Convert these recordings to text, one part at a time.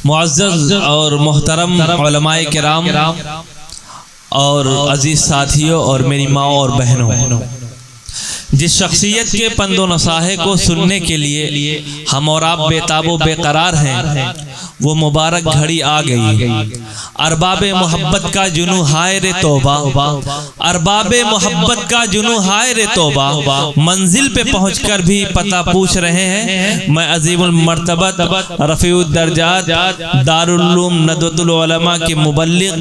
معزز اور محترم علماء کرام اور عزیز ساتھیوں اور میری ماں اور بہنوں، جس شخصیت کے پند و نصائح کو سننے کے لیے ہم اور آپ بے تاب و بے قرار ہیں، وہ مبارک گھڑی آ گئی۔ ارباب محبت کا جنوں ہائے رے توبہ، ارباب محبت کا جنوں ہائے رے توبہ، منزل پہ پہنچ کر بھی پتہ پوچھ رہے ہیں۔ میں عظیم المرتبت رفیع الدرجات دارالعلوم ندوۃ العلماء کے مبلغ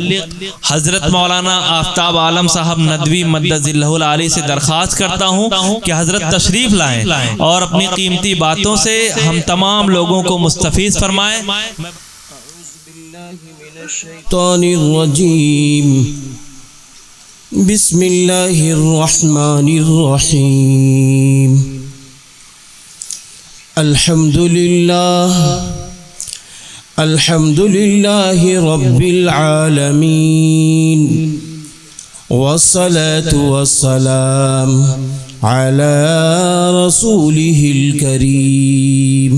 حضرت مولانا آفتاب عالم صاحب ندوی مدد اللہ العالی سے درخواست کرتا ہوں کہ حضرت تشریف لائیں اور اپنی قیمتی باتوں سے ہم تمام لوگوں کو مستفیض فرمائیں۔ الشیطان الرجیم بسم اللہ الرحمن الرحیم الحمد للہ رب العالمین والصلاة والسلام على رسوله الكريم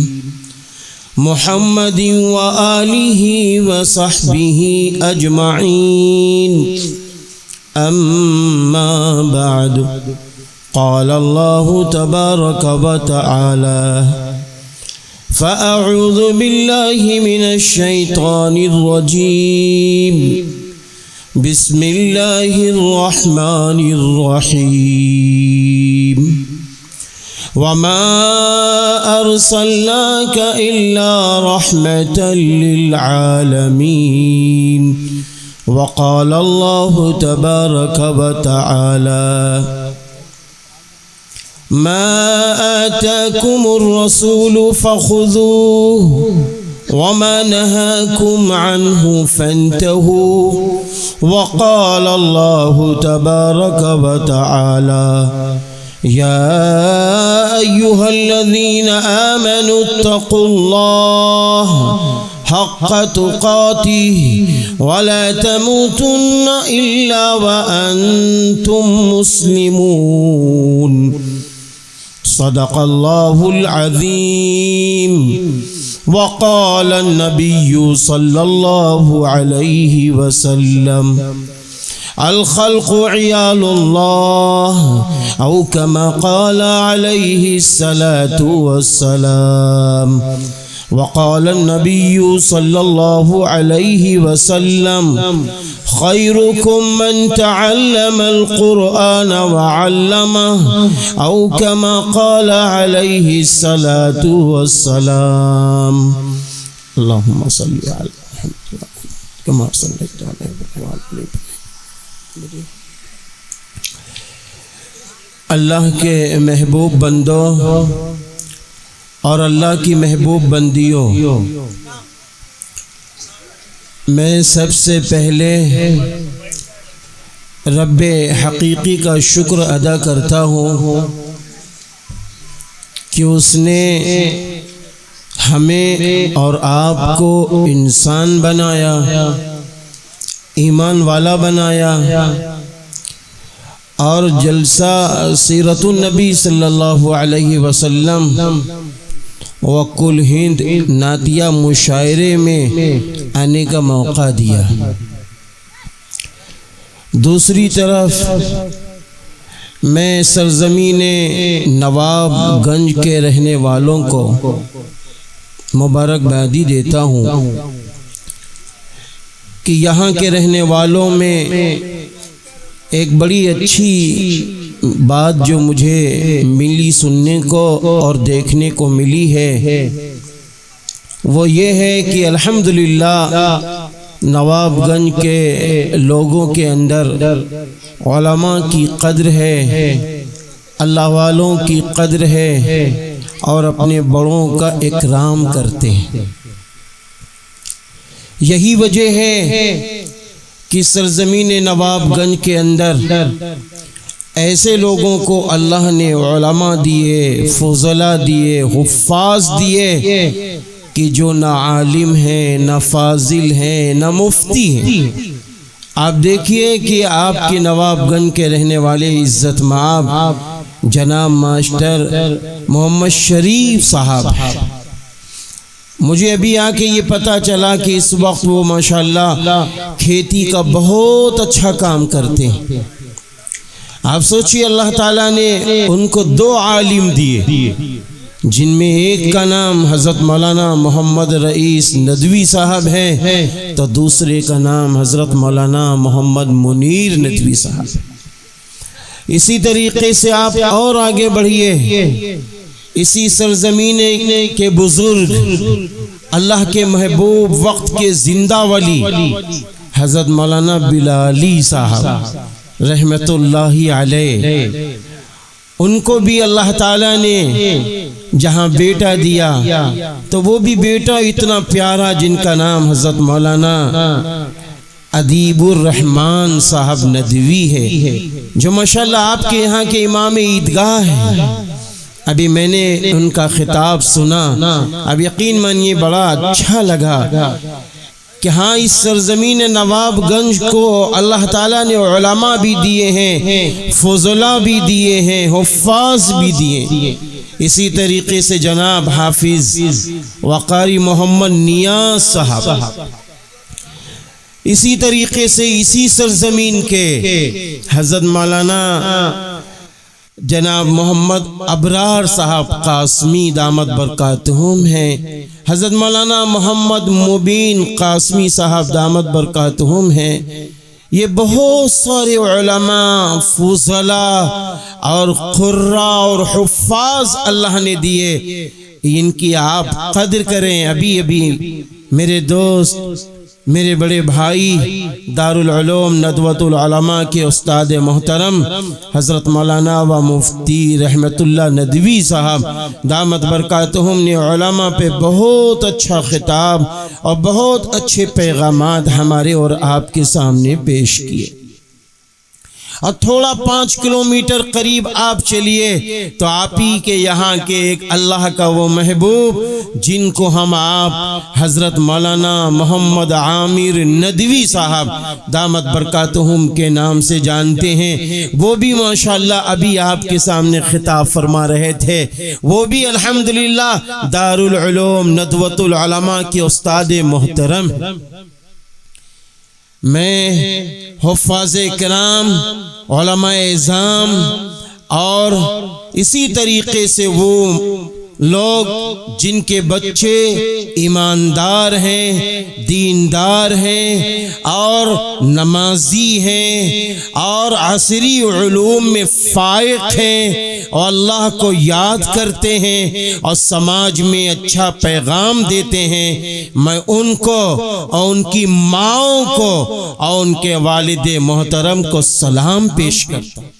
محمد وآله وصحبه أجمعين أما بعد قال الله تبارك وتعالى فأعوذ بالله من الشيطان الرجيم بسم الله الرحمن الرحيم وما أرسلناك إلا رحمة للعالمين وقال الله تبارك وتعالى ما آتاكم الرسول فخذوه وما نهاكم عنه فانتهوا وقال الله تبارك وتعالى يا أيها الذين آمنوا اتقوا الله حق تقاته ولا تموتن إلا وأنتم مسلمون صدق الله العظيم وقال النبي صلى الله عليه وسلم الخلق عيال الله أو كما قال عليه الصلاة والسلام وقال النبي صلى الله عليه وسلم خيركم من تعلم القرآن وعلمه أو كما قال عليه الصلاة والسلام اللهم صل على محمد كما صليت على إبراهيم وعلى آل إبراهيم اللہ کے محبوب بندوں اور اللہ کی محبوب بندیوں، میں سب سے پہلے رب حقیقی کا شکر ادا کرتا ہوں کہ اس نے ہمیں اور آپ کو انسان بنایا، ایمان والا بنایا، اور جلسہ سیرت النبی صلی اللہ علیہ وسلم وکل ہند نعتیہ مشاعرے میں آنے کا موقع دیا۔ دوسری طرف میں سرزمین نواب گنج کے رہنے والوں کو مبارکبادی دیتا ہوں کہ یہاں کے رہنے والوں میں ایک بڑی اچھی بات جو مجھے ملی، سننے کو اور دیکھنے کو ملی ہے، وہ یہ ہے کہ الحمدللہ نواب گنج کے لوگوں کے اندر علماء کی قدر ہے، اللہ والوں کی قدر ہے، اور اپنے بڑوں کا اکرام کرتے ہیں۔ یہی وجہ ہے کہ سرزمین نواب گنج کے اندر ایسے لوگوں کو اللہ نے علماء دیے، فضلاء دیے، حفاظ دیے کہ جو نہ عالم ہیں، نہ فاضل ہیں، نہ مفتی ہیں۔ آپ دیکھیے کہ آپ کے نواب گنج کے رہنے والے عزت مآب جناب ماسٹر محمد شریف صاحب، مجھے ابھی آ کے یہ پتہ چلا کہ اس وقت وہ ماشاءاللہ کھیتی کا بہت اچھا کام کرتے ہیں۔ آپ سوچئے اللہ تعالیٰ نے ان کو 2 عالم دیے، جن میں ایک کا نام حضرت مولانا محمد رئیس ندوی صاحب ہے تو دوسرے کا نام حضرت مولانا محمد منیر ندوی صاحب۔ اسی طریقے سے آپ اور آگے بڑھیے، اسی سرزمین کے بزرگ، اللہ کے محبوب، وقت کے زندہ ولی حضرت مولانا بلالی صاحب رحمت اللہ علیہ، ان کو بھی اللہ تعالیٰ نے جہاں بیٹا دیا تو وہ بھی بیٹا اتنا پیارا جن کا نام حضرت مولانا ادیب الرحمن صاحب ندوی ہے، جو ماشاءاللہ آپ کے یہاں کے امام عیدگاہ ہیں۔ ابھی میں نے ان کا خطاب سنا، اب یقین مانیے بڑا اچھا لگا کہ ہاں اس سرزمین نواب گنج کو اللہ تعالیٰ نے علماء بھی دیے ہیں، فضلاء بھی دیے ہیں، حفاظ بھی دیے ہیں۔ اسی طریقے سے جناب حافظ وقاری محمد نیاز صاحب، اسی طریقے سے اسی سرزمین کے حضرت مولانا جناب محمد ابرار صاحب قاسمی دامت برکاتہم ہیں، حضرت مولانا محمد مبین قاسمی صاحب دامت برکاتہم ہیں۔ یہ بہت سارے علماء، فضلاء اور قراء اور حفاظ اللہ نے دیے، ان کی آپ قدر کریں۔ ابھی میرے دوست، میرے بڑے بھائی دارالعلوم ندوۃ العلماء کے استاد محترم حضرت مولانا و مفتی رحمت اللہ ندوی صاحب دامت برکاتہم نے علماء پہ بہت اچھا خطاب اور بہت اچھے پیغامات ہمارے اور آپ کے سامنے پیش کیے۔ اور تھوڑا 5 کلومیٹر قریب آپ چلیے تو آپ ہی کے یہاں کے ایک اللہ کا وہ محبوب جن کو ہم آپ حضرت مولانا محمد عامر ندوی صاحب دامت برکاتہم کے نام سے جانتے ہیں، وہ بھی ماشاءاللہ ابھی آپ کے سامنے خطاب فرما رہے تھے۔ وہ بھی الحمدللہ دارالعلوم ندوۃ العلماء کے استاد محترم۔ میں حفاظ کرام، علماء اعظام اور اسی طریقے سے وہ لوگ جن کے بچے ایماندار ہیں، دیندار ہیں اور نمازی ہیں اور عصری علوم میں فائق ہیں اور اللہ کو یاد کرتے ہیں اور سماج میں اچھا پیغام دیتے ہیں، میں ان کو اور ان کی ماؤں کو اور ان کے والد محترم کو سلام پیش کرتا ہوں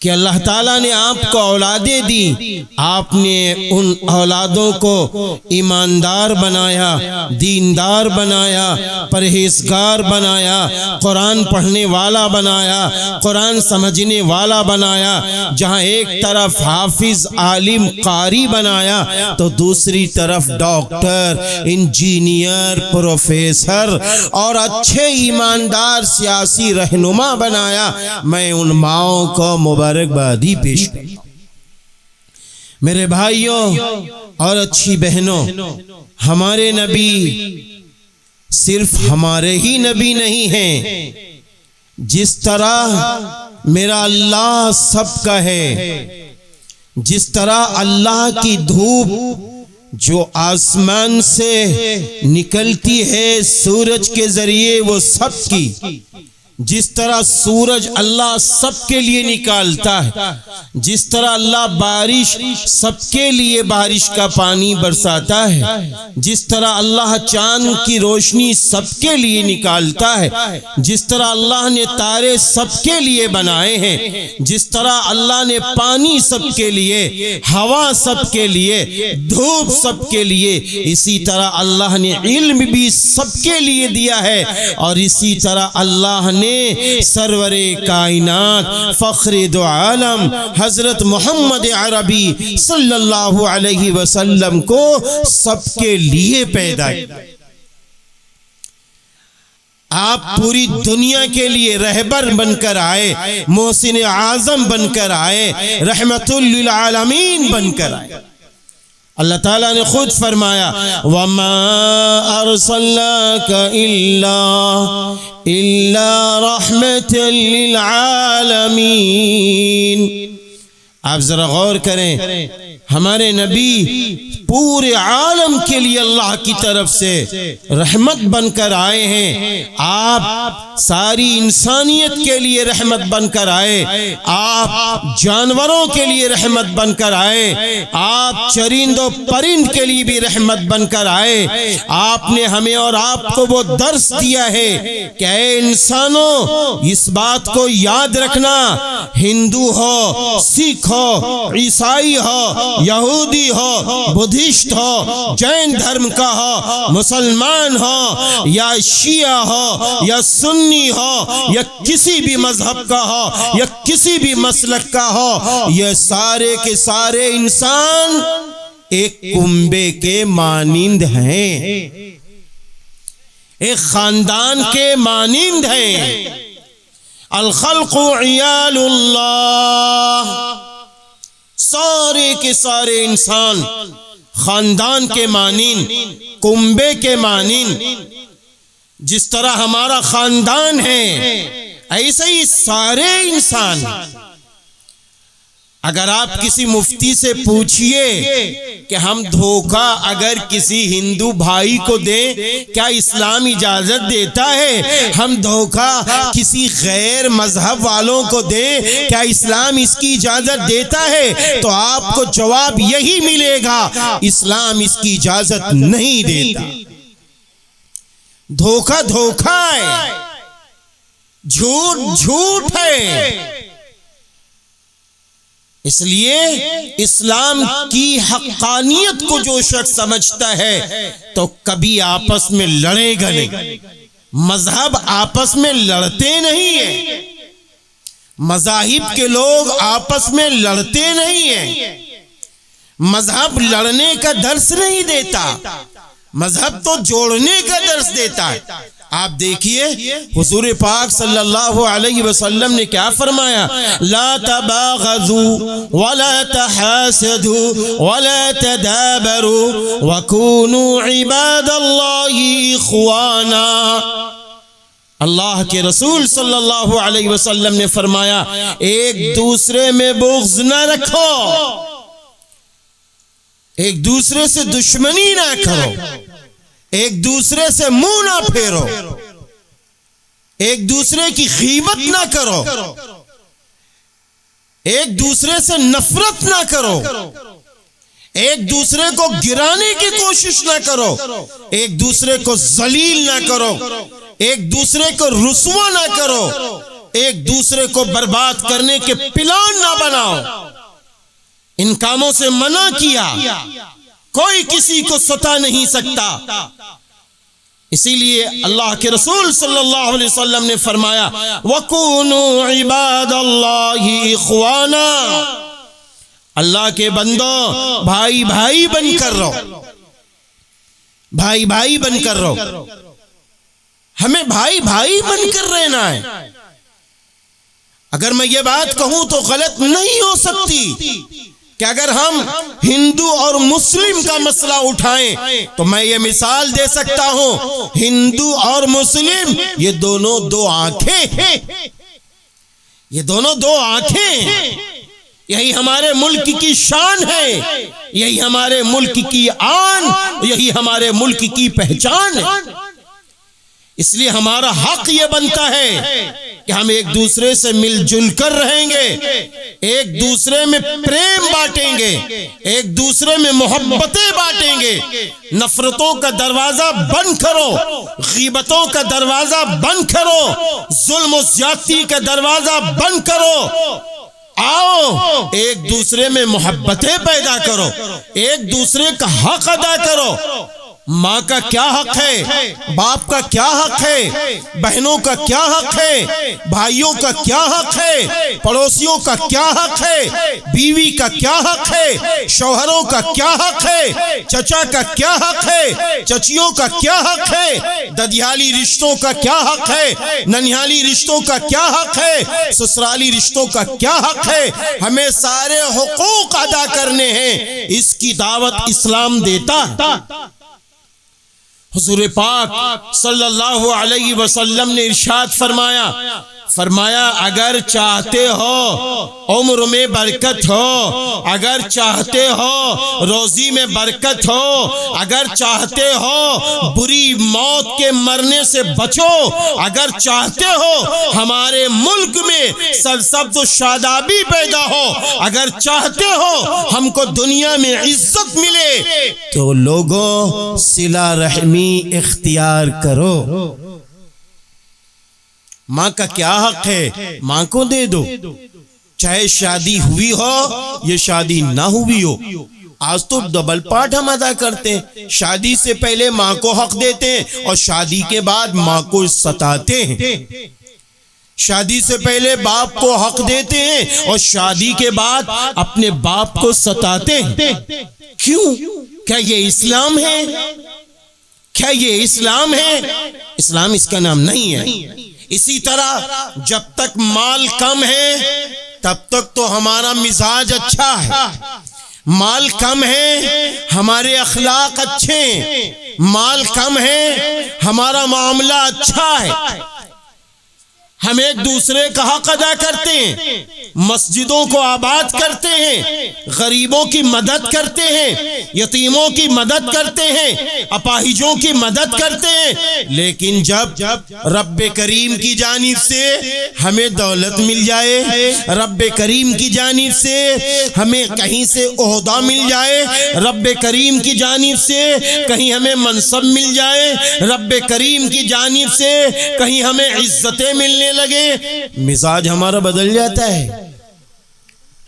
کہ اللہ تعالیٰ نے آپ کو اولادیں دی، آپ نے ان اولادوں کو ایماندار بنایا، دیندار بنایا، پرہیزگار بنایا، قرآن پڑھنے والا بنایا، قرآن سمجھنے والا بنایا۔ جہاں ایک طرف حافظ، عالم، قاری بنایا تو دوسری طرف ڈاکٹر، انجینئر، پروفیسر اور اچھے ایماندار سیاسی رہنما بنایا۔ میں ان ماؤں کو مبارکبادی پیش کرتا ہوں۔ میرے بھائیوں اور اچھی بہنوں، ہمارے نبی صرف ہمارے ہی نبی نہیں ہیں، جس طرح میرا اللہ سب کا ہے، جس طرح اللہ کی دھوپ جو آسمان سے نکلتی ہے سورج کے ذریعے وہ سب کی، جس طرح سورج اللہ سب کے لیے نکالتا ہے، جس طرح اللہ بارش سب کے لیے بارش کا پانی برساتا ہے، جس طرح اللہ چاند کی روشنی سب کے لیے نکالتا ہے، جس طرح اللہ نے تارے سب کے لیے بنائے ہیں، جس طرح اللہ نے پانی سب کے لیے، ہوا سب کے لیے، دھوپ سب کے لیے، اسی طرح اللہ نے علم بھی سب کے لیے دیا ہے، اور اسی طرح اللہ نے سرور کائنات فخر دو عالم حضرت محمد عربی صلی اللہ علیہ وسلم کو سب کے لیے پیدا کیا۔ آپ پوری دنیا کے لیے رہبر بن کر آئے، محسن اعظم بن کر آئے، رحمت للعالمین بن کر آئے۔ اللہ تعالیٰ نے خود فرمایا وَمَا أَرْسَلْنَاكَ إِلَّا رَحْمَةً لِلْعَالَمِينَ۔ آپ ذرا غور کریں، ہمارے نبی پورے عالم کے لیے اللہ کی طرف سے رحمت بن کر آئے ہیں۔ آپ ساری انسانیت کے لیے رحمت بن کر آئے، آپ جانوروں کے لیے رحمت بن کر آئے، آپ چرند و پرند کے لیے بھی رحمت بن کر آئے۔ آپ نے ہمیں اور آپ کو وہ درس دیا ہے کہ اے انسانوں، اس بات کو یاد رکھنا، ہندو ہو، سکھ ہو، عیسائی ہو، یہودی ہو، بدھسٹ ہو، جین دھرم کا ہو، مسلمان ہو یا شیعہ ہو یا سنی ہو یا کسی بھی مذہب کا ہو یا کسی بھی مسلک کا ہو، یہ سارے کے سارے انسان ایک کنبے کے مانند ہیں، ایک خاندان کے مانند ہیں۔ الخلق عیال اللہ، سارے کے سارے انسان خاندان کے مانند، کنبے کے مانند۔ جس طرح ہمارا خاندان ہے ایسے ہی سارے انسان۔ اگر آپ کسی مفتی سے پوچھئے کہ ہم دھوکہ اگر کسی ہندو بھائی کو دیں کیا اسلام اجازت دیتا ہے، ہم دھوکہ کسی غیر مذہب والوں کو دیں کیا اسلام اس کی اجازت دیتا ہے، تو آپ کو جواب یہی ملے گا، اسلام اس کی اجازت نہیں دیتا۔ دھوکہ دھوکہ ہے، جھوٹ جھوٹ ہے۔ اس لیے اسلام کی حقانیت کو جو شخص سمجھتا ہے تو کبھی آپس میں لڑے گا نہیں۔ مذہب آپس میں لڑتے نہیں ہیں، مذاہب کے لوگ آپس میں لڑتے نہیں ہیں۔ مذہب لڑنے کا درس نہیں دیتا، مذہب تو جوڑنے کا درس دیتا ہے۔ آپ دیکھیے حضور پاک صلی اللہ علیہ وسلم نے کیا فرمایا، لا تباغضوا ولا تحاسدوا ولا تدابروا وكونوا عباد اللہ اخوانا۔ اللہ کے رسول صلی اللہ علیہ وسلم نے فرمایا ایک دوسرے میں بغض نہ رکھو، ایک دوسرے سے دشمنی نہ کرو، ایک دوسرے سے منہ نہ پھیرو، ایک دوسرے کی غیبت نہ کرو، ایک دوسرے سے نفرت نہ کرو، ایک دوسرے کو گرانے کی کوشش نہ کرو، ایک دوسرے کو ذلیل نہ کرو، ایک دوسرے کو رسوا نہ کرو، ایک دوسرے کو برباد کرنے کے پلان نہ بناؤ۔ ان کاموں سے منع کیا، کوئی کسی کو ستا نہیں سکتا۔ اسی لیے اللہ کے رسول صلی اللہ علیہ وسلم نے فرمایا وَكُونُوا عِبَادَ اللَّهِ إِخْوَانًا، اللہ کے بندوں بھائی بھائی بن کر رہو، بھائی بھائی بن کر رہو۔ ہمیں بھائی بھائی بن کر رہنا ہے۔ اگر میں یہ بات کہوں تو غلط نہیں ہو سکتی کہ اگر ہم ہندو اور مسلم کا مسئلہ اٹھائیں تو میں یہ مثال دے سکتا ہوں، ہندو اور مسلم یہ دونوں دو آنکھیں ہیں، یہ دونوں دو آنکھیں ہیں۔ یہی ہمارے ملک کی شان ہے، یہی ہمارے ملک کی آن، یہی ہمارے ملک کی پہچان ہے۔ اس لیے ہمارا حق یہ بنتا ہے کہ ہم ایک دوسرے سے مل جل کر رہیں گے، ایک دوسرے میں پریم بانٹیں گے، ایک دوسرے میں محبتیں بانٹیں گے۔ نفرتوں کا دروازہ بند کرو، غیبتوں کا دروازہ بند کرو، ظلم و زیادتی کا دروازہ بند کرو۔ آؤ ایک دوسرے میں محبتیں پیدا کرو، ایک دوسرے کا حق ادا کرو۔ ماں کا کیا حق ہے، باپ کا کیا حق ہے، بہنوں کا کیا حق ہے، بھائیوں کا کیا حق ہے، پڑوسیوں کا کیا حق ہے، بیوی کا کیا حق ہے، شوہروں کا کیا حق ہے، چچا کا کیا حق ہے، چچیوں کا کیا حق ہے، ددیالی رشتوں کا کیا حق ہے، ننیالی رشتوں کا کیا حق ہے، سسرالی رشتوں کا کیا حق ہے۔ ہمیں سارے حقوق ادا کرنے ہیں، اس کی دعوت اسلام دیتا ہے۔ حضور پاک صلی اللہ علیہ وسلم نے ارشاد فرمایا اگر چاہتے ہو عمر میں برکت ہو، اگر چاہتے ہو روزی میں برکت ہو، اگر چاہتے ہو بری موت کے مرنے سے بچو، اگر چاہتے ہو ہمارے ملک میں سرسبز و شادابی پیدا ہو، اگر چاہتے ہو ہم کو دنیا میں عزت ملے، تو لوگوں صلہ رحمی اختیار کرو۔ ماں کا کیا حق ہے، ماں کو دے دو، چاہے شادی ہوئی ہو یا شادی نہ ہوئی ہو۔ آج تو ڈبل پارٹ ہم ادا کرتے ہیں، شادی سے پہلے ماں کو حق دیتے ہیں اور شادی کے بعد ماں کو ستاتے ہیں، شادی سے پہلے باپ کو حق دیتے ہیں اور شادی کے بعد اپنے باپ کو ستاتے ہیں۔ کیوں؟ کیا یہ اسلام ہے؟ کیا یہ اسلام ہے؟ اسلام اس کا نام نہیں ہے۔ اسی طرح جب تک مال کم ہے تب تک تو ہمارا مزاج اچھا ہے، مال کم ہے ہمارے اخلاق اچھے ہیں، مال کم ہے ہمارا معاملہ اچھا ہے، ہم ایک دوسرے کا حق ادا کرتے ہیں، مسجدوں کو آباد کرتے ہیں، غریبوں کی مدد کرتے ہیں، یتیموں کی مدد کرتے ہیں، اپاہجوں کی مدد کرتے ہیں، لیکن جب رب کریم کی جانب سے ہمیں دولت مل جائے، رب کریم کی جانب سے ہمیں کہیں سے عہدہ مل جائے، رب کریم کی جانب سے کہیں ہمیں منصب مل جائے، رب کریم کی جانب سے کہیں ہمیں عزتیں ملنے لگے، مزاج ہمارا بدل جاتا ہے،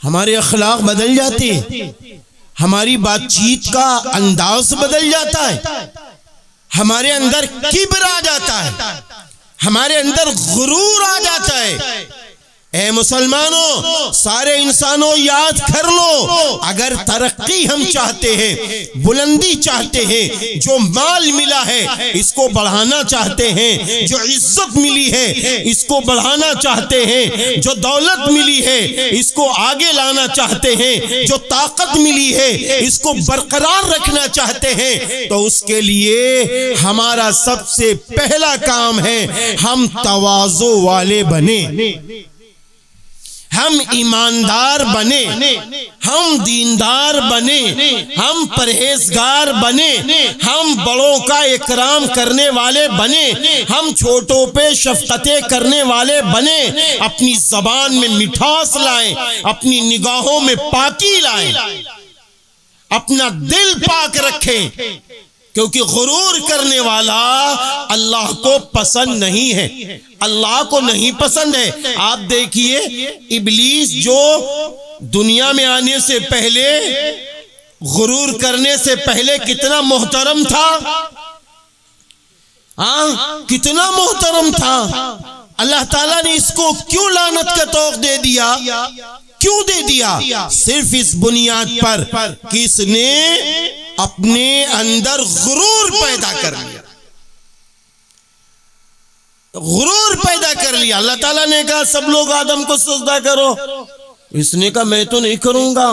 ہمارے اخلاق بدل جاتے ہیں، ہماری بات چیت کا انداز بدل جاتا ہے، ہمارے اندر کبر آ جاتا ہے، ہمارے اندر غرور آ جاتا ہے۔ اے مسلمانوں، سارے انسانوں یاد کر لو، اگر ترقی ہم چاہتے ہیں، بلندی چاہتے ہیں، جو مال ملا ہے اس کو بڑھانا چاہتے ہیں، جو عزت ملی ہے اس کو بڑھانا چاہتے ہیں، جو دولت ملی ہے اس کو آگے لانا چاہتے ہیں، جو طاقت ملی ہے اس کو برقرار رکھنا چاہتے ہیں، تو اس کے لیے ہمارا سب سے پہلا کام ہے ہم تواضع والے بنے، ہم ایماندار بنے، ہم دیندار بنے، ہم پرہیزگار بنے، ہم بڑوں کا اکرام کرنے والے بنے، ہم چھوٹوں پہ شفقتیں کرنے والے بنے، اپنی زبان میں مٹھاس لائیں، اپنی نگاہوں میں پاکی لائیں، اپنا دل پاک رکھیں، کیونکہ غرور کرنے والا اللہ کو پسند نہیں ہے، اللہ کو نہیں پسند ہے۔ آپ دیکھیے ابلیس جو دنیا میں آنے سے پہلے، غرور کرنے سے پہلے کتنا محترم تھا، کتنا محترم تھا، اللہ تعالیٰ نے اس کو کیوں لعنت کا طوق دے دیا؟ کیوں دے دیا؟ صرف اس بنیاد پر کہ اس نے اپنے اندر غرور پیدا کر لیا، غرور پیدا کر لیا۔ اللہ تعالیٰ نے کہا سب لوگ آدم کو سجدہ کرو، اس نے کہا میں تو نہیں کروں گا۔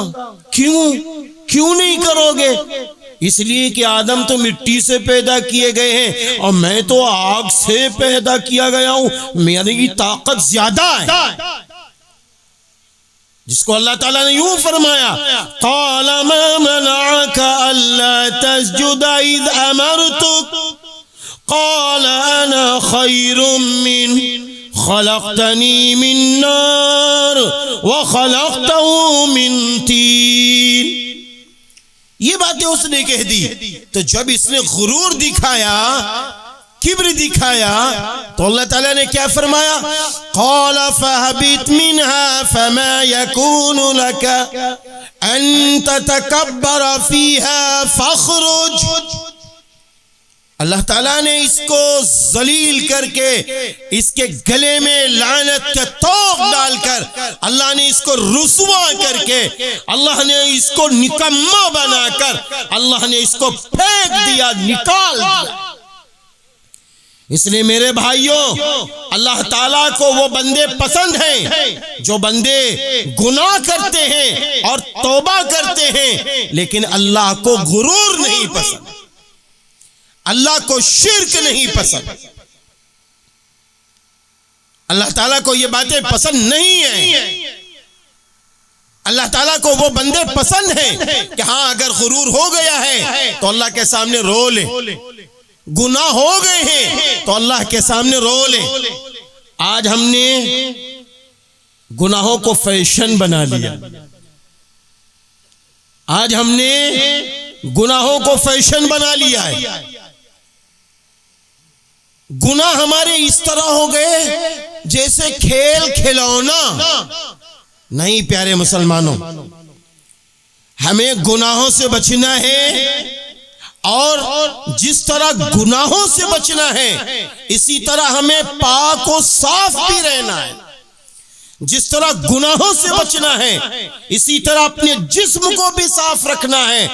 کیوں نہیں کرو گے؟ اس لیے کہ آدم تو مٹی سے پیدا کیے گئے ہیں اور میں تو آگ سے پیدا کیا گیا ہوں، میری طاقت زیادہ ہے۔ جس کو اللہ تعالیٰ نے یوں فرمایا، قال ما منعك الا تسجد اذ امرتك قال انا خير منه خلقتني من نار وخلقته من طين۔ یہ باتیں اس نے کہہ دی، تو جب اس نے غرور دکھایا، کبر دکھایا، تو اللہ تعالیٰ نے کیا فرمایا؟ قال فاهبط منها فما يكون لك ان تتكبر فيها فاخرج۔ اللہ تعالیٰ نے اس کو ذلیل کر کے اس کے گلے میں لعنت کا طوق ڈال کر اللہ نے اس کو رسوا کر کے اللہ نے اس کو نکما بنا کر اللہ نے اس کو پھینک دیا، نکال دیا۔ اس لیے میرے بھائیوں، اللہ تعالیٰ کو وہ بندے پسند ہیں جو بندے گناہ کرتے ہیں اور توبہ کرتے ہیں، لیکن اللہ کو غرور نہیں پسند، اللہ کو شرک نہیں پسند، اللہ تعالیٰ کو یہ باتیں پسند نہیں ہیں۔ اللہ تعالیٰ کو وہ بندے پسند ہیں کہ ہاں اگر غرور ہو گیا ہے تو اللہ کے سامنے رو لے، گناہ ہو گئے ہیں تو اللہ کے سامنے رو لے۔ آج ہم نے گناہوں کو فیشن بنا لیا، آج ہم نے گناہوں کو فیشن بنا لیا ہے۔ گناہ ہمارے اس طرح ہو گئے جیسے کھیل کھلونا۔ نہیں پیارے مسلمانوں، ہمیں گناہوں سے بچنا ہے، اور جس طرح گناہوں سے بچنا ہے اسی طرح ہمیں پاک و صاف بھی رہنا ہے۔ جس طرح گناہوں سے بچنا ہے اسی طرح اپنے جسم کو بھی صاف رکھنا ہے،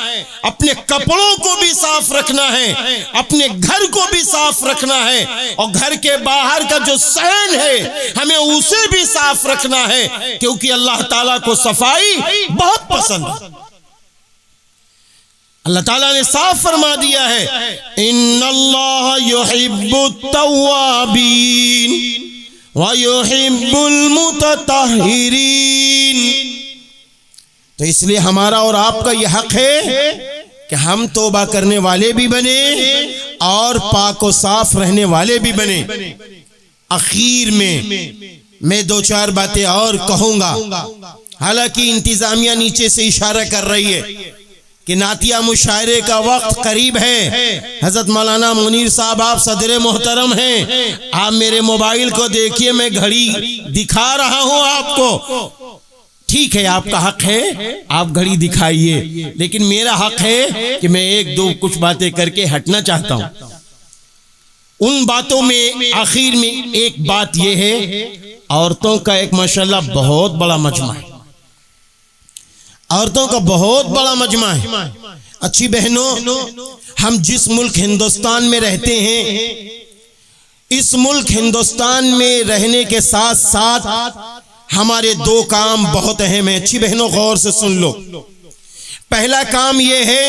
اپنے کپڑوں کو بھی صاف رکھنا ہے، اپنے گھر کو بھی صاف رکھنا ہے، اور گھر کے باہر کا جو صحن ہے ہمیں اسے بھی صاف رکھنا ہے، کیونکہ اللہ تعالیٰ کو صفائی بہت پسند ہے۔ اللہ تعالیٰ نے صاف فرما دیا ہے، ان اللہ یحب التوابین وَيُحِبُّ الْمُتَطَهِّرِينَ۔ تو اس لیے ہمارا اور آپ کا یہ حق ہے کہ ہم توبہ کرنے والے بھی بنے اور پاک و صاف رہنے والے بھی بنے۔ اخیر میں دو چار باتیں اور کہوں گا، حالانکہ انتظامیہ نیچے سے اشارہ کر رہی ہے کہ نعتیہ مشاعرے کا وقت قریب ہے۔ حضرت مولانا منیر صاحب آپ صدر محترم ہیں، آپ میرے موبائل کو دیکھیے، میں گھڑی دکھا رہا ہوں آپ کو۔ ٹھیک ہے، آپ کا حق ہے، آپ گھڑی دکھائیے، لیکن میرا حق ہے کہ میں ایک دو کچھ باتیں کر کے ہٹنا چاہتا ہوں۔ ان باتوں میں آخر میں ایک بات یہ ہے، عورتوں کا ایک ماشاءاللہ بہت بڑا مجمع ہے، عورتوں کا بہت بڑا مجمع ہے۔ اچھی بہنوں، ہم جس ملک ہندوستان میں رہتے ہیں، اس ملک ہندوستان میں رہنے کے ساتھ ساتھ ہمارے دو کام بہت اہم ہیں۔ اچھی بہنوں غور سے سن لو۔ پہلا کام یہ ہے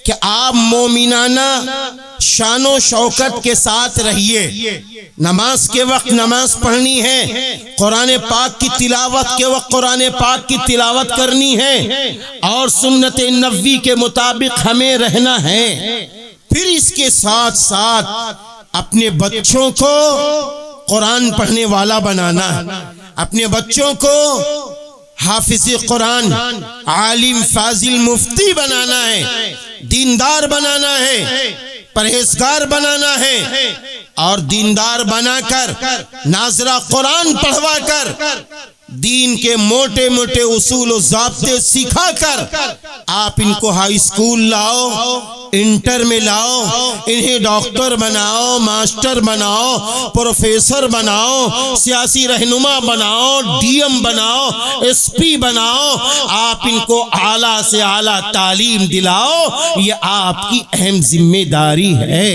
کہ آپ مومنانہ شان و شوکت کے ساتھ رہیے۔ نماز کے وقت نماز پڑھنی ہے، قرآن پاک کی تلاوت کے وقت قرآن پاک کی تلاوت کرنی ہے، اور سنت نبوی کے مطابق ہمیں رہنا ہے۔ پھر اس کے ساتھ ساتھ اپنے بچوں کو قرآن پڑھنے والا بنانا، اپنے بچوں کو حافظ قرآن، عالم فاضل مفتی بنانا ہے، دیندار بنانا ہے، پرہیزگار بنانا ہے، اور دیندار بنا کر ناظرہ قرآن پڑھوا کر دین کے موٹے موٹے اصول و ضابطے سکھا کر آپ ان کو ہائی اسکول لاؤ، انٹر میں لاؤ، انہیں ڈاکٹر بناؤ، ماسٹر بناؤ، پروفیسر بناؤ، سیاسی رہنما بناؤ، ڈی ایم بناؤ، ایس پی بناؤ، آپ ان کو اعلیٰ سے اعلیٰ تعلیم دلاؤ۔ یہ آپ کی اہم ذمہ داری ہے،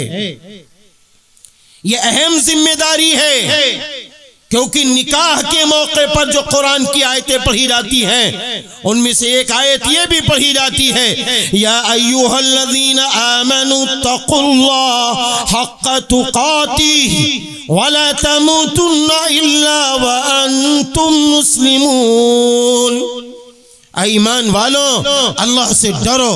یہ اہم ذمہ داری ہے، کیونکہ نکاح کے موقع پر جو قرآن کی آیتیں پڑھی جاتی ہیں ان میں سے ایک آیت یہ بھی پڑھی جاتی ہے، یا ایھا الذین آمنوا اتقوا اللہ حق تقاتہ ولا تموتن الا وانتم مسلمون۔ اے ایمان والو، اللہ سے ڈرو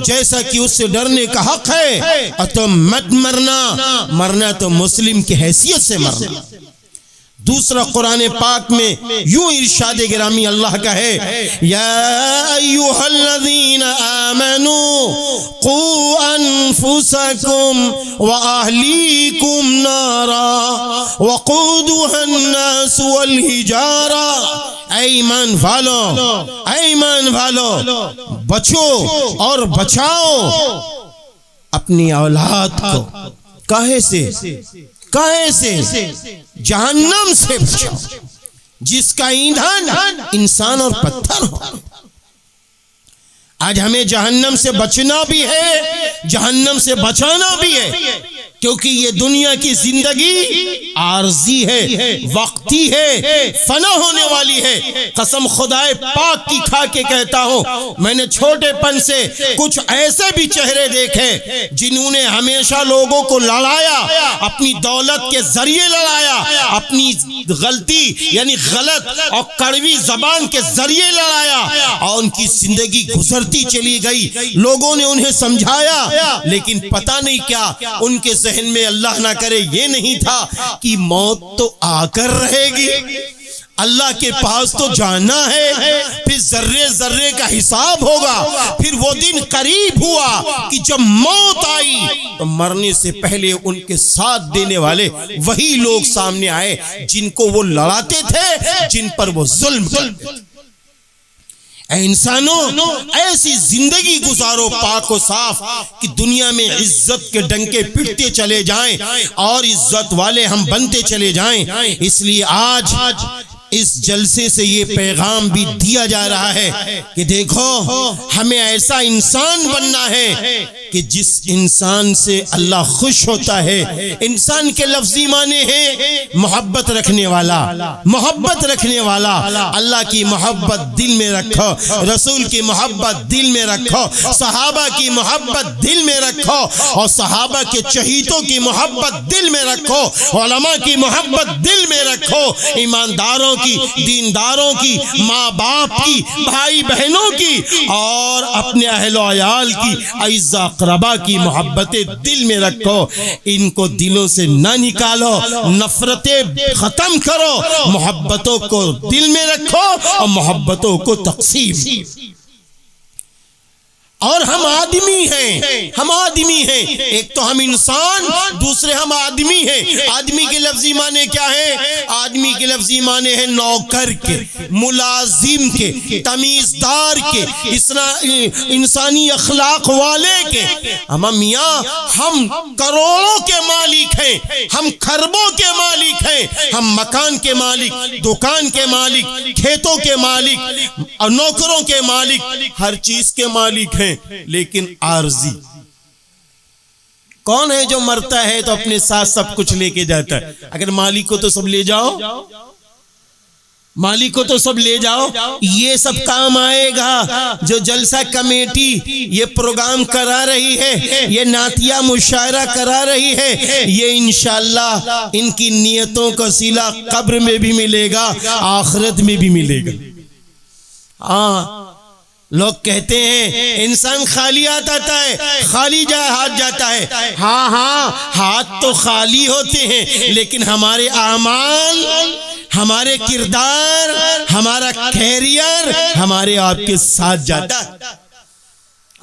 جیسا کہ اس سے ڈرنے کا حق ہے، اور تم مت مرنا تو مسلم کی حیثیت سے مرنا۔ دوسرا قرآن پاک میں یوں ارشاد گرامی اللہ کا ہے، یا ایھا الذین آمنوا قوا انفسکم واہلیکم نارا وقودها الناس والحجارہ۔ اے ایمان والو، بچو اور بچاؤ اپنی اولاد کو کاہے سے جہنم سے بچاؤ جس کا ایندھن انسان اور پتھر ہو۔ آج ہمیں جہنم سے بچنا بھی ہے، جہنم سے بچانا بھی ہے، کیونکہ یہ دنیا کی زندگی عارضی ہے، وقتی ہے، فنا ہونے والی ہے۔ قسم خدائے پاک کی کھا کے کہتا ہوں، میں نے چھوٹے پن سے کچھ ایسے بھی چہرے دیکھے جنہوں نے ہمیشہ لوگوں کو لڑایا، اپنی دولت کے ذریعے لڑایا، اپنی غلطی یعنی غلط اور کڑوی زبان کے ذریعے لڑایا، اور ان کی زندگی گزرتی چلی گئی۔ لوگوں نے انہیں سمجھایا، لیکن پتہ نہیں کیا ان کے ذہن میں اللہ نہ کرے یہ نہیں تھا کہ موت تو آ کر رہے گی، اللہ کے پاس تو جانا ہے، پھر ذرے ذرے کا حساب ہوگا۔ پھر وہ دن قریب ہوا کہ جب موت آئی تو مرنے سے پہلے ان کے ساتھ دینے والے وہی لوگ سامنے آئے جن کو وہ لڑاتے تھے، جن پر وہ ظلم کرتے تھے۔ اے انسانوں، ایسی زندگی گزارو پاک و صاف کہ دنیا میں عزت کے ڈنکے پٹتے چلے جائیں اور عزت والے ہم بنتے چلے جائیں۔ اس لیے آج اس جلسے سے یہ پیغام بھی دیا جا رہا ہے کہ دیکھو، ہمیں ایسا انسان بننا ہے کہ جس انسان سے اللہ خوش ہوتا ہے۔ انسان کے لفظی معنی ہیں محبت رکھنے والا، محبت رکھنے والا۔ اللہ کی محبت دل میں رکھو، رسول کی محبت دل میں رکھو، صحابہ کی محبت دل میں رکھو، اور صحابہ کے چہیتوں کی محبت دل میں رکھو، علماء کی محبت دل میں رکھو، ایمانداروں کی، دینداروں کی، ماں باپ کی، بھائی بہنوں کی، اور اپنے اہل و عیال کی، اعزاء اقربا کی محبتیں دل میں رکھو۔ ان کو دلوں سے نہ نکالو، نفرتیں ختم کرو، محبتوں کو دل میں رکھو اور محبتوں کو تقسیم۔ اور ہم آدمی ہیں، ہم آدمی ہیں، ایک تو ہم انسان، دوسرے ہم آدمی ہیں۔ آدمی کے لفظی معنی کیا ہے؟ آدمی کے لفظی معنی ہے نوکر کے، ملازم کے، تمیزدار کے، انسانی اخلاق والے کے۔ میاں ہم کروڑوں کے مالک ہیں، ہم خربوں کے مالک ہیں، ہم مکان کے مالک، دکان کے مالک، کھیتوں کے مالک، نوکروں کے مالک، ہر چیز کے مالک ہیں، لیکن عارضی۔ کون ہے جو مرتا ہے تو اپنے ساتھ سب کچھ لے کے جاتا ہے؟ اگر مالک کو تو سب لے جاؤ، مالک کو تو سب لے جاؤ، یہ سب کام آئے گا جو جلسہ کمیٹی یہ پروگرام کرا رہی ہے، یہ نعتیہ مشاعرہ کرا رہی ہے، یہ انشاءاللہ ان کی نیتوں کا صلہ قبر میں بھی ملے گا، آخرت میں بھی ملے گا۔ ہاں، لوگ کہتے ہیں انسان خالی ہاتھ آتا ہے، خالی ہاتھ جاتا ہے۔ ہاں ہاں، ہاتھ تو خالی ہوتے ہیں، لیکن ہمارے اعمال، ہمارے کردار، ہمارا کیریئر ہمارے آپ کے ساتھ جاتا ہے۔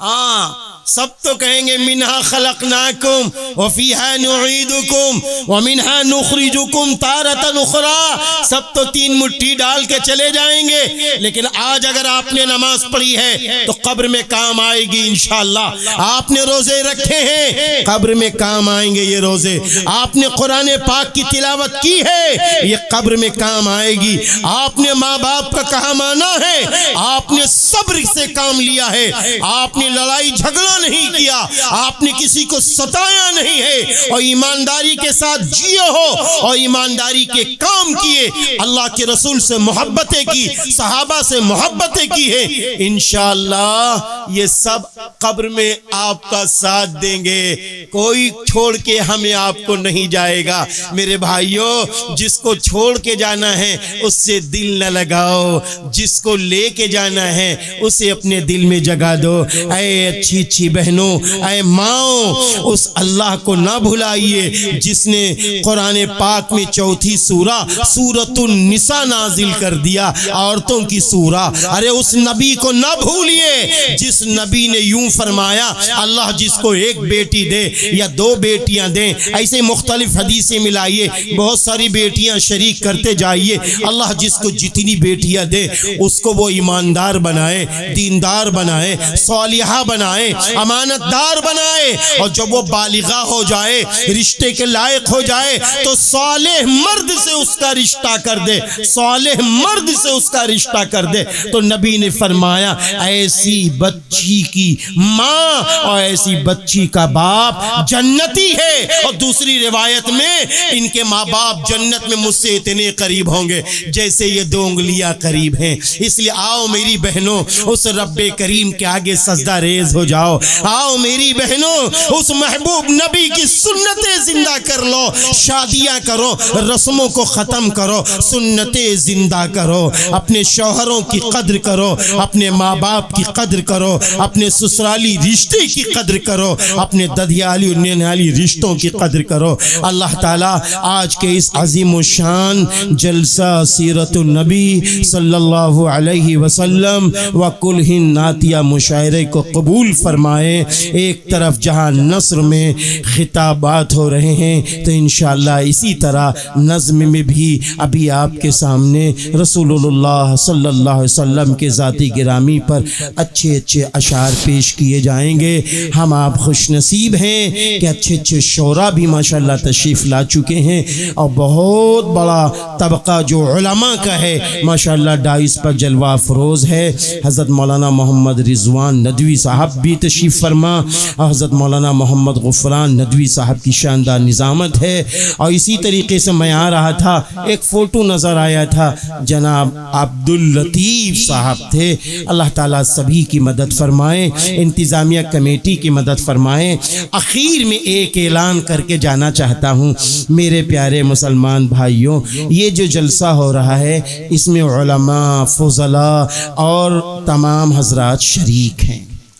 ہاں، سب تو کہیں گے منہا خلقناکم وفیہا نعیدکم ومنہا نخرجکم تارۃ اخری، سب تو تین مٹھی ڈال کے چلے جائیں گے، لیکن آج اگر آپ نے نماز پڑھی ہے تو قبر میں کام آئے گی انشاءاللہ۔ آپ نے روزے رکھے ہیں، قبر میں کام آئیں گے یہ روزے۔ آپ نے قرآن پاک کی تلاوت کی ہے، یہ قبر میں کام آئے گی۔ آپ نے ماں باپ کا کہا مانا ہے، آپ نے صبر سے کام لیا ہے، آپ نے لڑائی جھگڑا نہیں کیا، آپ نے کسی کو ستایا نہیں ہے، اور ایمانداری کے ساتھ جیے ہو اور ایمانداری کے کام کیے، اللہ کے رسول سے محبتیں کی، صحابہ سے محبتیں کی ہے، انشاءاللہ یہ سب قبر میں آپ کا ساتھ دیں گے۔ کوئی چھوڑ کے ہمیں آپ کو نہیں جائے گا۔ میرے بھائیوں، جس کو چھوڑ کے جانا ہے اس سے دل نہ لگاؤ، جس کو لے کے جانا ہے اسے اپنے دل میں جگہ دو۔ اے اچھی اچھی بہنوں، اے ماؤں، اس اللہ کو نہ بھلائیے جس نے قرآن پاک میں چوتھی سورہ سورۃ النساء نازل کر دیا، عورتوں کی سورہ۔ ارے اس نبی کو نہ بھولیے جس نبی نے یوں فرمایا، اللہ جس کو ایک بیٹی دے یا دو بیٹیاں دیں، ایسے مختلف حدیثیں ملائیے، بہت ساری بیٹیاں شریک کرتے جائیے، اللہ جس کو جتنی بیٹیاں دے اس کو وہ ایماندار بنائے، دیندار بنائے، صالحہ بنائے، امانت دار بنائے، اور جب وہ بالغہ ہو جائے، رشتے کے لائق ہو جائے، تو صالح مرد سے اس کا رشتہ کر دے، صالح مرد سے اس کا رشتہ کر دے۔ تو نبی نے فرمایا ایسی بچی کی ماں اور ایسی بچی کا باپ جنتی ہے، اور دوسری روایت میں ان کے ماں باپ جنت میں مجھ سے اتنے قریب ہوں گے جیسے یہ 2 انگلیاں قریب ہیں۔ اس لیے آؤ میری بہنوں، اس رب کریم کے آگے سجدہ ریز ہو جاؤ، آؤ میری بہنوں اس محبوب نبی کی سنتیں زندہ کر لو، شادیاں کرو، رسموں کو ختم کرو، سنتیں زندہ کرو، اپنے شوہروں کی قدر کرو، اپنے ماں باپ کی قدر کرو، اپنے سسرالی رشتے کی قدر کرو، اپنے ددیالی اور نینالی رشتوں کی قدر کرو۔ اللہ تعالیٰ آج کے اس عظیم و شان جلسہ سیرت النبی صلی اللہ علیہ وسلم و کلہ نعتیہ مشاعرے کو قبول فرمائے۔ ایک طرف جہاں نثر میں خطابات ہو رہے ہیں تو انشاءاللہ اسی طرح نظم میں بھی ابھی آپ کے سامنے رسول اللہ صلی اللہ علیہ وسلم کے ذاتی گرامی پر اچھے اچھے اشعار پیش کیے جائیں گے۔ ہم آپ خوش نصیب ہیں کہ اچھے اچھے شعراء بھی ماشاءاللہ تشریف لا چکے ہیں، اور بہت بڑا طبقہ جو علماء کا ہے ماشاءاللہ ڈائس پر جلوہ افروز ہے۔ حضرت مولانا محمد رضوان ندوی صاحب بھی تشریف فرما، اور حضرت مولانا محمد غفران ندوی صاحب کی شاندار نظامت ہے۔ اور اسی طریقے سے میں آ رہا تھا، ایک فوٹو نظر آیا تھا، جناب عبداللطیف صاحب تھے۔ اللہ تعالیٰ سبھی کی مدد فرمائے، انتظامیہ کمیٹی کی مدد فرمائے۔ اخیر میں ایک اعلان کر کے جانا چاہتا ہوں میرے پیارے مسلمان بھائیوں، یہ جو جلسہ ہو رہا ہے اس میں علماء، فضلاء اور تمام حضرات شریک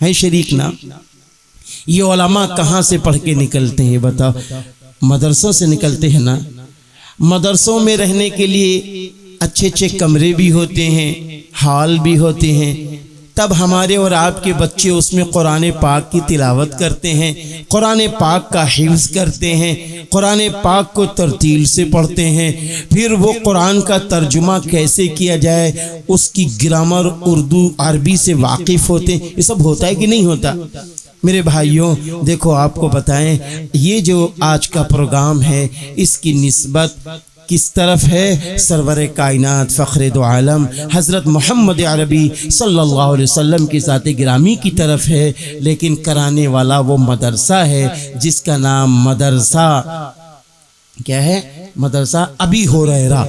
ہیں شریک نا؟ یہ علماء کہاں سے پڑھ کے نکلتے ہیں بتاؤ؟ مدرسوں سے نکلتے ہیں نا۔ مدرسوں میں رہنے کے لیے اچھے اچھے کمرے بھی ہوتے ہیں، ہال بھی ہوتے ہیں، تب ہمارے اور آپ کے بچے اس میں قرآن پاک کی تلاوت کرتے ہیں، قرآن پاک کا حفظ کرتے ہیں، قرآن پاک کو ترتیل سے پڑھتے ہیں، پھر وہ قرآن کا ترجمہ کیسے کیا جائے، اس کی گرامر اردو عربی سے واقف ہوتے ہیں۔ یہ سب ہوتا ہے کہ نہیں ہوتا؟ میرے بھائیوں دیکھو، آپ کو بتائیں یہ جو آج کا پروگرام ہے اس کی نسبت کس طرف ہے؟ سرور کائنات فخر دو عالم حضرت محمد عربی صلی اللہ علیہ وسلم کی ذات گرامی کی طرف ہے، لیکن کرانے والا وہ مدرسہ ہے جس کا نام مدرسہ کیا ہے؟ مدرسہ ابی ہریرہ،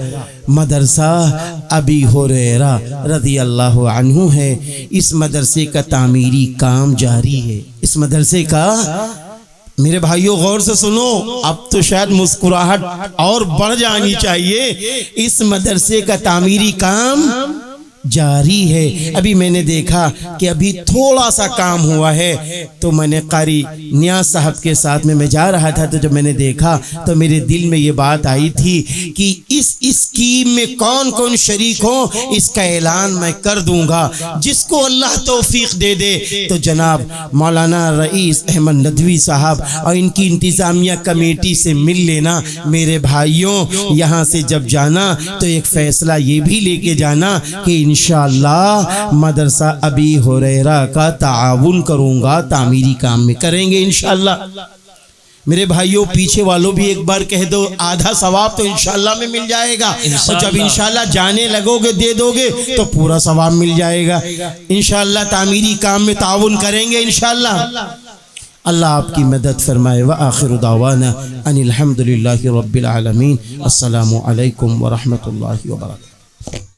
مدرسہ ابی ہریرہ رضی اللہ عنہ ہے۔ اس مدرسے کا تعمیری کام جاری ہے۔ اس مدرسے کا، میرے بھائیوں غور سے سنو، اب تو شاید مسکراہٹ اور بڑھ جانی چاہیے، اس مدرسے کا تعمیری کام جاری ہے۔ ابھی میں نے دیکھا کہ ابھی تھوڑا سا کام ہوا ہے، تو میں نے قاری نیاز صاحب کے ساتھ میں جا رہا تھا، تو جب میں نے دیکھا تو میرے دل میں یہ بات آئی تھی کہ اس اسکیم میں کون کون شریک ہوں اس کا اعلان میں کر دوں گا۔ جس کو اللہ توفیق دے دے تو جناب مولانا رئیس احمد ندوی صاحب اور ان کی انتظامیہ کمیٹی سے مل لینا۔ میرے بھائیوں یہاں سے جب جانا تو ایک فیصلہ یہ بھی لے کے جانا کہ انشاءاللہ مدرسہ ابی ہریرہ کا تعاون کروں گا، تعمیری کام میں کریں گے انشاءاللہ۔ میرے بھائیوں پیچھے والوں بھی ایک بار کہہ دو، آدھا ثواب تو انشاءاللہ میں مل جائے گا، اور جب انشاءاللہ جانے لگو گے دے دو گے تو پورا ثواب مل جائے گا انشاءاللہ۔ تعمیری کام میں تعاون کریں گے انشاءاللہ۔ اللہ آپ کی مدد فرمائے۔ وآخر دعوانا ان الحمدللہ رب العالمین۔ السلام علیکم ورحمۃ اللہ وبرکاتہ۔